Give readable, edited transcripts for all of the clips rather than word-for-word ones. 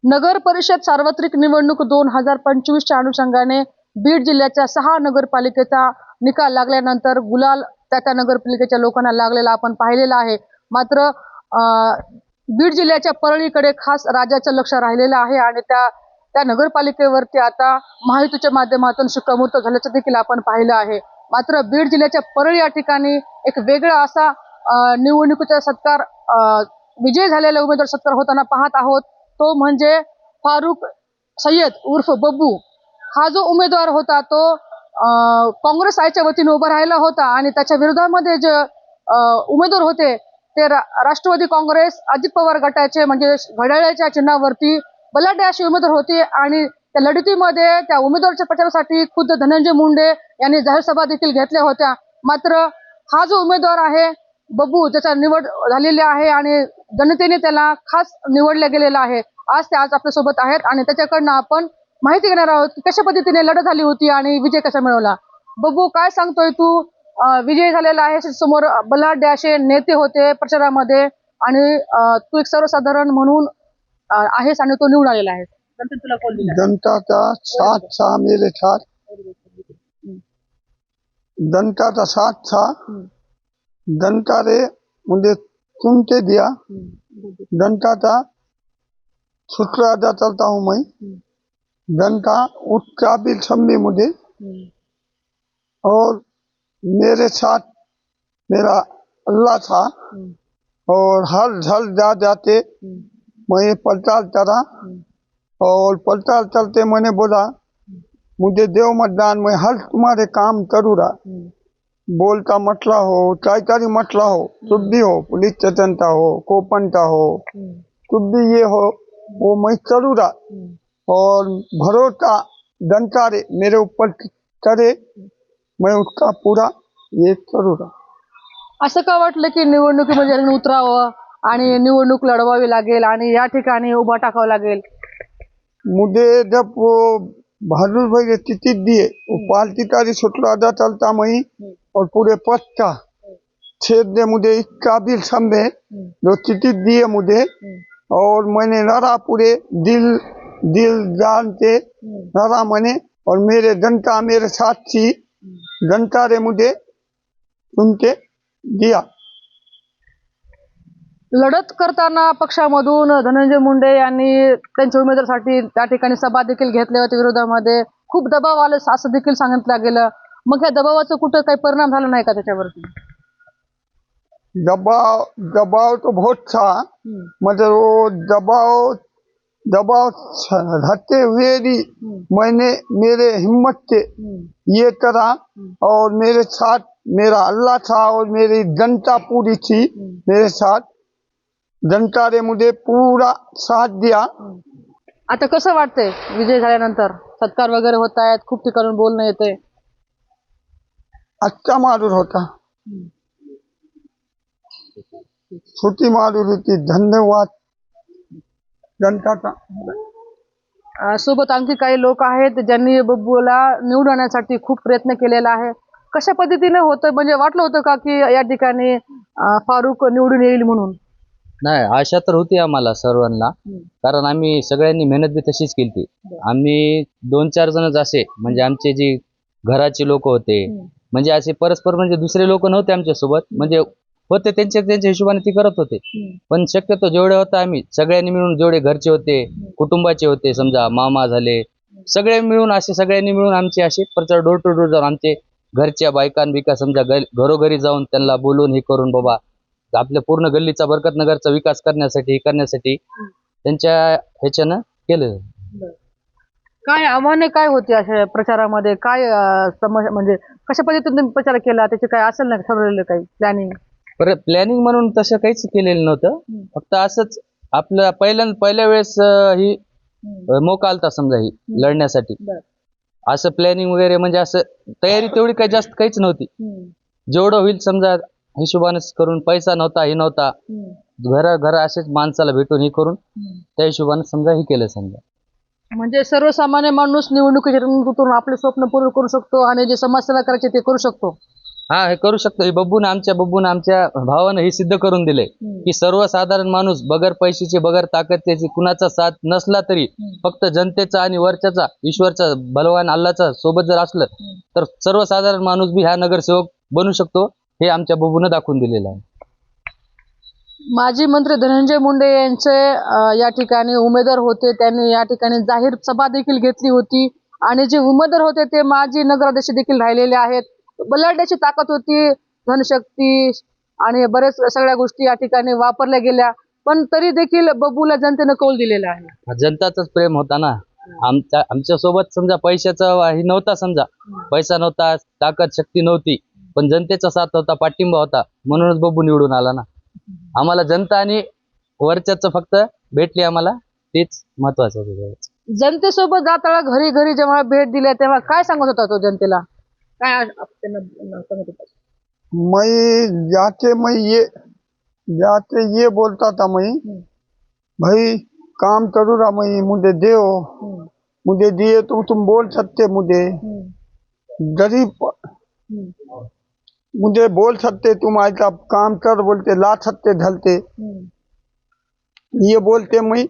नगर परिषद सार्वत्रिक निवडणूक 2025च्या अनुषंगाने बीड जिल्ह्याच्या 6 नगरपालिकेचा निकाल लागल्यानंतर गुलाल त्या नगरपालिकेच्या लोकांना लागलेला आपण पाहिलेला आहे। मात्र बीड जिल्ह्याच्या परळीकडे खास राज्याचं लक्ष राहिलेलं आहे आणि त्या नगरपालिकेवरती आता महायुतीच्या माध्यमातून शिक्कामोर्तब झाल्याचं देखील आपण पाहिलं आहे। मात्र बीड जिल्ह्याच्या परळी या ठिकाणी एक वेगळा असा निवडणुकीचा सत्कार विजय झालेला उमेदवार सत्कार होताना पाहत आहोत। तो म्हणजे फारुख सय्यद उर्फ बब्बू। हा जो उमेदवार होता तो काँग्रेस आयच्या वतीने उभा राहिला होता आणि त्याच्या विरोधामध्ये जे उमेदवार होते ते राष्ट्रवादी काँग्रेस अजित पवार गटाचे म्हणजे घड्याळाच्या चिन्हावरती बलाढ्य असे उमेदवार होते आणि त्या लढतीमध्ये त्या उमेदवाराच्या प्रचारासाठी खुद्द धनंजय मुंडे यांनी जाहीर सभा देखील घेतल्या होत्या। मात्र हा जो उमेदवार आहे बब्बू त्याचा निवड झालेली आहे आणि जनतेने त्याला खास निवडले गेलेला आहे। आज आपल्या सोबत आहेत आणि त्याच्याकडनं आपण माहिती घेणार आहोत की कशा पद्धतीने लढत झाली होती आणि विजय कसा मिळवला। बब्बू काय सांगतोय तू? विजय झालेला आहे, समोर बलाढ्य असे नेते होते प्रचारामध्ये आणि तू एक सर्वसाधारण म्हणून आहेस आणि तो निवडून आलेला आहे। तुला कोण दिला? जनता का साथ था मेरे साथ, जनता का साथ था, जनता ने मुझे चुन के दिया, जनता का शुक्र अदा करता हूँ मैं। जनता उस काबिल समझी मुझे और मेरे साथ मेरा अल्लाह था और हर घर जा जाते मैं प्रचार करा और प्रचार करते मैंने बोला मुझे देव मतदान, मैं हर तुम्हारे काम करूँगा। बोल का मतला हो, चायकारी मतला हो, कुछ भी हो, पुलिस स्टेशनता हो, कोपनता हो, कुछ भी ये हो वो मैं करूँगा और भरोसा जनता रे मेरे ऊपर करे मैं उसका पूरा ये करूँगा। असं का वाटलं की निवडणुकीमध्ये उतरावं आणि निवडणूक लढवावी लागेल आणि या ठिकाणी उभा टाकावं लागेल? मुझे जब वो बहादुर भाई ने टिकट दिए वो पार्टी का शुक्र अदा चलता मैं और पूरे पद का छेद ने मुझे इस काबिल समझे जो टिकट दिए मुझे और मैंने लड़ा पूरे दिल जान से लड़ा मैंने और मेरे जनता मेरे साथ थी। जनता ने मुझे उनके दिया। लढत करताना पक्षामधून धनंजय मुंडे यांनी त्यांच्या उमेदवारासाठी त्या ठिकाणी सभा देखील घेतल्या होत्या, विरोधामध्ये खूप दबाव आले असं देखील सांगितलं गेलं। मग या दबावाचा कुठं काही परिणाम झाला नाही का त्याच्यावरती? दबाव तो बहुत था, मतलब वो दबाव रहते हुए भी मैंने मेरे हिम्मत से ये करा और मेरे साथ मेरा अल्लाह था और मेरी जनता पूरी थी मेरे साथ। जनता ने मुझे पूरा साथ दिया। आता कसं वाटतंय विजय झाल्यानंतर? सत्कार वगैरे होत आहेत, खूप ठिकाणून बोलणं येते। अच्छा मालूम होता, छोटी मालूम होती। धन्यवाद जनता का। सोबत आणखी काही लोक आहेत ज्यांनी बब्बूला निवडून आणण्यासाठी खूप प्रयत्न केलेला आहे। कशा पद्धतीने होतं, म्हणजे वाटलं होतं का की या ठिकाणी फारुख निवडून येईल म्हणून? नाही, आशा तर होती आम्हाला सर्वांना, कारण आम्ही सगळ्यांनी मेहनत बी तशीच केली। आम्ही 2-4 जणच असे म्हणजे आमचे जे घराचे लोक होते, म्हणजे असे परस्पर म्हणजे दुसरे लोक नव्हते आमच्या सोबत, म्हणजे होते त्यांच्या हिशोबाने ती करत होते। पण शक्यतो जेवढे होते आम्ही सगळ्यांनी मिळून, जेवढे घरचे होते, कुटुंबाचे होते, समजा मामा झाले, सगळे मिळून असे सगळ्यांनी मिळून आमचे असे प्रचार डोर टू डोर जाऊन आमचे घरच्या बायकांबिका समजा घरोघरी जाऊन त्यांना बोलून हे करून बाबा आपल्या पूर्ण गल्लीचा बरकतनगरचा विकास करण्यासाठी त्यांच्या ह्याच्यानं केलं। काय आव्हाने काय होती अशा प्रचारामध्ये? काय म्हणजे कशा पद्धतीने तुम्ही प्रचार केला, त्याचे काय असेल ना ठरवलेलं काही प्लॅनिंग म्हणून तसं काहीच केलेलं नव्हतं। फक्त असंच आपलं पहिल्या वेळेस ही मोका आलता समजा ही लढण्यासाठी, असं प्लॅनिंग वगैरे म्हणजे असं तयारी तेवढी काही जास्त काहीच नव्हती। जेवढं होईल समजा हिशोबानेच करून, पैसा नव्हता, हे नव्हता, घर असेच माणसाला भेटून हे करून त्या हिशोबाने समजा हे केलं समजा. म्हणजे सर्वसामान्य माणूस निवडणुकीच्या रणनीतीतून आपले स्वप्न पूर्ण करू शकतो आणि जे समाजसेवा करायचे ते करू शकतो. हा, हे करू शकतो. हे बब्बून आमच्या भावानं हे सिद्ध करून दिले की सर्वसाधारण माणूस बगर पैशाची, बगर ताकदीची, कुणाचा साथ नसला तरी फक्त जनतेचा आणि वरच्याचा ईश्वरचा बलवान अल्लाचा सोबत जर असलं तर सर्वसाधारण माणूस बी हा नगरसेवक बनू शकतो. हे आमच्या बब्बूनं दाखवून दिलेलं आहे. माजी मंत्री धनंजय मुंडे यांचे या ठिकाणी उमेदवार होते. त्यांनी या ठिकाणी जाहीर सभा देखील घेतली होती आणि जे उमेदवार होते ते माजी नगराध्यक्ष देखील राहिलेले आहेत. बलाढ्याची ताकद होती, धनशक्ती आणि बरेच सगळ्या गोष्टी या ठिकाणी वापरल्या गेल्या, पण तरी देखील बब्बूला जनतेनं कौल दिलेला आहे. जनताचाच प्रेम होता ना. आमच्या सोबत समजा पैशाचा हे नव्हता, समजा पैसा नव्हता, ताकद शक्ती नव्हती, पण जनतेचा साथ होता, पाठिंबा होता, म्हणूनच बब्बू निवडून आला ना. आम्हाला जनता आणि वरच्याच फक्त भेटली, आम्हाला तेच महत्वाचं होतं. जनतेसोबत जाताना घरी घरी जेव्हा भेट दिल्या तेव्हा काय सांगत होता तो जनतेला? काय त्यांना सांगत होता? जाते ये बोलता था मैं, भाई काम करूँ रहा मैं, मुझे दे, मुझे दिए तो तुम बोल सकते, मुझे गरीब मुझे बोल सकते, तुम ऐसा काम कर बोलते, ला सकते ढलते, ये बोलते मैं.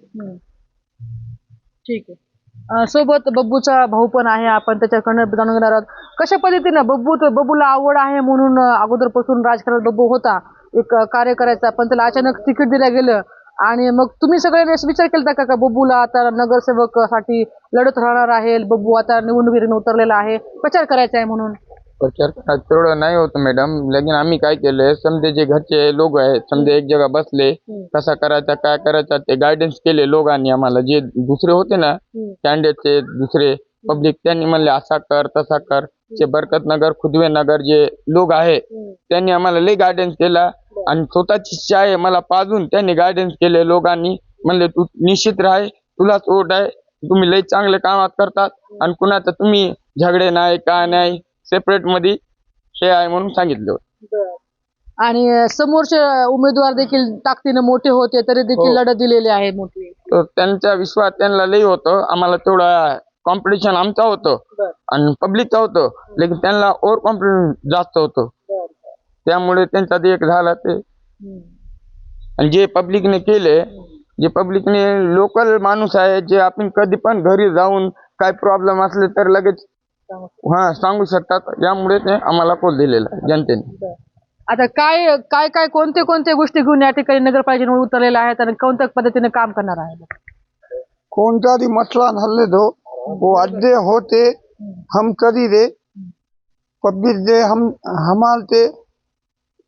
ठीक आहे. सोबत बब्बूचा भाऊ पण आहे, आपण त्याच्याकडनं जाणून घेणार आहोत कशा पद्धतीनं बब्बूला आवड आहे म्हणून अगोदरपासून राजकारणात बब्बू होता, एक कार्य करायचा, पण त्याला अचानक तिकीट दिलं गेलं आणि मग तुम्ही सगळ्यांनी विचार केला का बब्बूला आता नगरसेवकासाठी लढत राहणार आहे, बब्बू आता निवडणुकीने उतरलेला आहे, प्रचार करायचा आहे म्हणून? प्रचार तेवढं नाही होतं मॅडम, लेकिन आम्ही काय केलंय, समजे जे घरचे लोक आहेत समजे एक जगा बसले, कसा करायचा काय करायचा ते गायडन्स केले लोकांनी आम्हाला. जे दुसरे होते ना कॅन्डिडेटचे दुसरे पब्लिक, त्यांनी म्हणले असा कर तसा कर. जे बरकत नगर, खुदवे नगर जे लोक आहे त्यांनी आम्हाला लई गायडन्स केला आणि स्वतःची चाय मला पाजून त्यांनी गायडन्स केले लोकांनी. म्हणले तू निश्चित राह, तुलाच वोट आहे, तुम्ही लई चांगले कामात करतात आणि कुणाचं तुम्ही झगडे नाही काय नाही, सेपरेट मध्ये हे आहे म्हणून सांगितलं. आणि समोरचे उमेदवार देखील ताकदीने मोठे होते तरी देखील लढत दिलेली आहे मोठी. तर त्यांचा विश्वास त्यांना लई होतं, आम्हाला तेवढा कॉम्पिटिशन आमचा होतं आणि पब्लिकचा होतं, लेकिन त्यांना ओव्हर कॉन्फिडन्स जास्त होतं, त्यामुळे त्यांचा एक झाला ते. आणि जे पब्लिकने केले, जे पब्लिकने लोकल माणूस आहे, जे आपण कधी पण घरी जाऊन काय प्रॉब्लेम असले तर लगेच सांगू शकतात, यामुळे ते आम्हाला कौल दिलेला आहे जनतेने. आता काय काय काय कोणते गोष्टी घेऊन या ठिकाणी नगरपालिकेने उतरलेल्या आहेत आणि कोणत्या पद्धतीने काम करणार आहे? कोणता भी मसला हल्ले दो, वो अड्डे होते हम करी रे, पब्लिक दे हम हमारे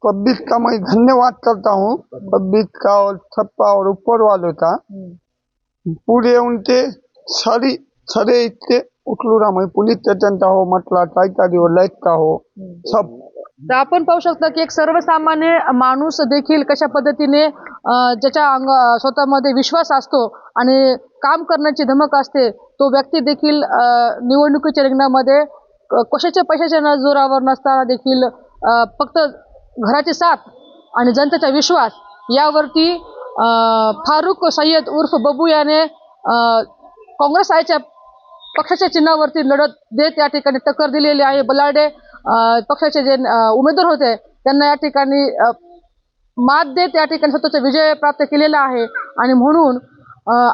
पब्लिक का मैं धन्यवाद करता हूँ, पब्लिक का और सबका और ऊपर वालों का, पूरे उनके सरे इतने उठलूरा मैं पुलिस स्टेशन का हो, मतला टाइकारी हो, लाइट का हो, सब. तर आपण पाहू शकता की एक सर्वसामान्य माणूस देखील कशा पद्धतीने ज्याच्या स्वतःमध्ये विश्वास असतो आणि काम करण्याची धमक असते, तो व्यक्ती देखील निवडणुकीच्या रिंगणामध्ये कशाच्या पैशाच्या जोरावर नसताना देखील फक्त घराची साथ आणि जनतेचा विश्वास यावरती फारुख सय्यद उर्फ बब्बू याने काँग्रेस आयच्या पक्षाच्या चिन्हावरती लढत देत या ठिकाणी टक्कर दिलेली आहे. बलाढ्य पक्षाचे जे उमेदवार होते त्यांना या ठिकाणी मात देत या ठिकाणी स्वतःचा विजय प्राप्त केलेला आहे आणि म्हणून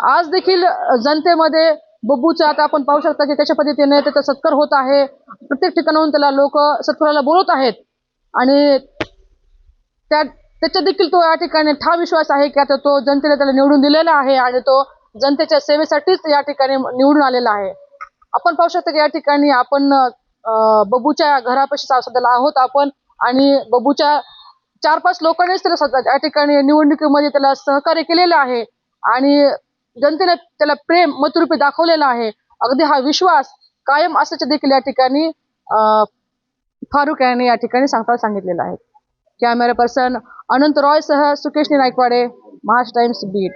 आज देखील जनतेमध्ये बब्बूचा आता आपण पाहू शकता की कशा पद्धतीने त्याचा सत्कार होत आहे. प्रत्येक ठिकाणाहून त्याला लोक सत्काराला बोलत आहेत आणि त्याच्या देखील तो या ठिकाणी ठाम विश्वास आहे की आता तो जनतेने त्याला निवडून दिलेला आहे आणि तो जनतेच्या सेवेसाठीच या ठिकाणी निवडून आलेला आहे. आपण पाहू शकता की या ठिकाणी आपण बब्बूच्या घरापाशी सध्याला आहोत आपण आणि बब्बूच्या 4-5 लोकांनीच त्याला या ठिकाणी निवडणुकीमध्ये त्याला सहकार्य केलेलं आहे आणि जनतेने त्याला प्रेम मतरूपी दाखवलेला आहे. अगदी हा विश्वास कायम असल्याचे देखील या ठिकाणी फारुख यांनी या ठिकाणी सांगितलेलं आहे. कॅमेरा पर्सन अनंत रॉय सह सुकेश नाईकवाडे, महाराष्ट्र टाइम्स, बीड.